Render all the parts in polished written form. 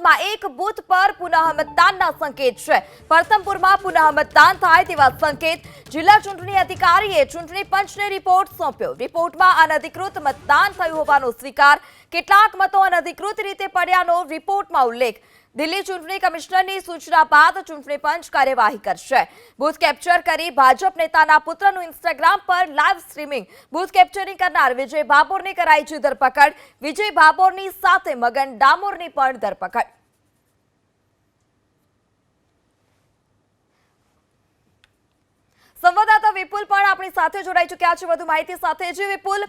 મતદાનમાં એક બૂથ પર પુનઃ મતદાનના સંકેત છે। પરતમપુરમાં પુનઃ મતદાન થાય તેવા સંકેત જિલ્લા ચૂંટણી અધિકારીએ ચૂંટણી પંચને રિપોર્ટ સોંપ્યો। રિપોર્ટમાં અનધિકૃત મતદાન થયું હોવાનો સ્વીકાર, કેટલાક મતો અનધિકૃત રીતે પડ્યાનો રિપોર્ટમાં ઉલ્લેખ। દિલ્હી ચૂંટણી કમિશનરની સૂચના બાદ ચૂંટણી પંચ કાર્યવાહી કરશે। બૂથ કેપ્ચર કરી ભાજપ નેતાના પુત્રનું ઇન્સ્ટાગ્રામ પર લાઈવ સ્ટ્રીમિંગ। બૂથ કેપ્ચરિંગ કરનાર વિજય ભાભોરની કરાઈ છે ધરપકડ। વિજય ભાભોરની સાથે મગન ડામોરની પણ ધરપકડ। સંવાદદાતા વિપુલ પણ આપણી સાથે જોડાઈ ચૂક્યા છે વધુ માહિતી સાથે। જે વિપુલ,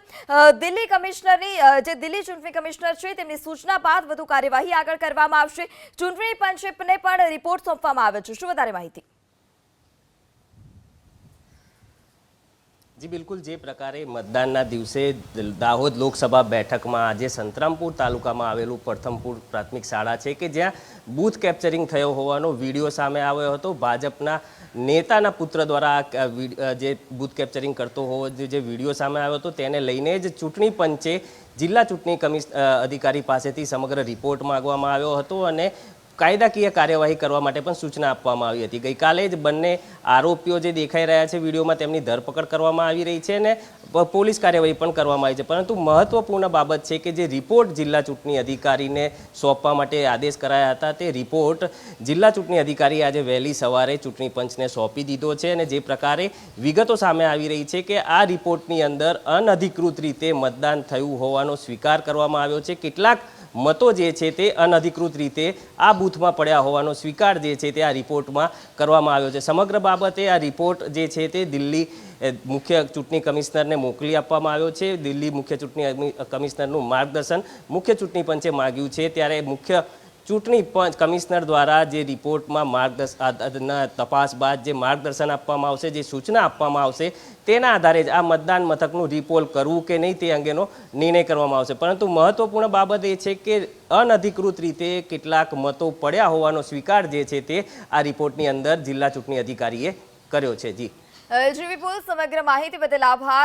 દિલ્હી કમિશનરની જે દિલ્હી ચૂંટણી કમિશનર છે તેમની સૂચના બાદ વધુ કાર્યવાહી આગળ કરવામાં આવશે। ચૂંટણી પંચને પણ રિપોર્ટ સોંપવામાં આવ્યો છે, શું વધારે માહિતી? જી બિલકુલ, જે પ્રકારે મતદાનના દિવસે દાહોદ લોકસભા બેઠકમાં આજે સંતરામપુર તાલુકામાં આવેલું પ્રથમપુર પ્રાથમિક શાળા છે કે જ્યાં બૂથ કેપ્ચરિંગ થયો હોવાનો વિડીયો સામે આવ્યો હતો। ભાજપના નેતાના પુત્ર દ્વારા જે બૂથ કેપ્ચરિંગ કરતો હોવો જે વિડીયો સામે આવ્યો હતો તેને લઈને જ ચૂંટણી પંચે જિલ્લા ચૂંટણી અધિકારી પાસેથી સમગ્ર રિપોર્ટ માંગવામાં આવ્યો હતો અને કાયદાકીય કાર્યવાહી કરવા માટે પણ સૂચના આપવામાં આવી હતી। ગઈકાલે જ બંને આરોપીઓ જે દેખાઈ રહ્યા છે વિડીયોમાં તેમની ધરપકડ કરવામાં આવી રહી છે અને પોલીસ કાર્યવાહી પણ કરવામાં આવી છે। પરંતુ મહત્વપૂર્ણ બાબત છે કે જે રિપોર્ટ જિલ્લા ચૂંટણી અધિકારીને સોંપવા માટે આદેશ કરાયા હતા તે રિપોર્ટ જિલ્લા ચૂંટણી અધિકારીએ આજે વહેલી સવારે ચૂંટણી પંચને સોંપી દીધો છે અને જે પ્રકારે વિગતો સામે આવી રહી છે કે આ રિપોર્ટની અંદર અનધિકૃત રીતે મતદાન થયું હોવાનો સ્વીકાર કરવામાં આવ્યો છે। કેટલાક મતો જે છે તે અનધિકૃત રીતે આ બૂથમાં પડ્યા હોવાનો સ્વીકાર જે છે તે આ રિપોર્ટમાં કરવામાં આવ્યો છે। સમગ્ર બાબતે આ રિપોર્ટ જે છે તે દિલ્હી મુખ્ય ચૂંટણી કમિશનરને મોકલી આપવામાં આવ્યો છે। દિલ્હી મુખ્ય ચૂંટણી કમિશનરનું માર્ગદર્શન મુખ્ય ચૂંટણી પંચે માગ્યું છે ત્યારે મુખ્ય ચૂંટણી પંચ કમિશનર દ્વારા જે રિપોર્ટમાં માર્ગદર્શન તપાસ બાદ જે માર્ગદર્શન આપવામાં આવશે, જે સૂચના આપવામાં આવશે તેના આધારે જ આ મતદાન મથકનું રિપોલ કરવું કે નહીં તે અંગેનો નિર્ણય કરવામાં આવશે। પરંતુ મહત્વપૂર્ણ બાબત એ છે કે અનધિકૃત રીતે કેટલાક મતો પડ્યા હોવાનો સ્વીકાર જે છે તે આ રિપોર્ટની અંદર જિલ્લા ચૂંટણી અધિકારીએ કર્યો છે। જી વિપુલ, સમગ્ર માહિતી બદલ આભાર।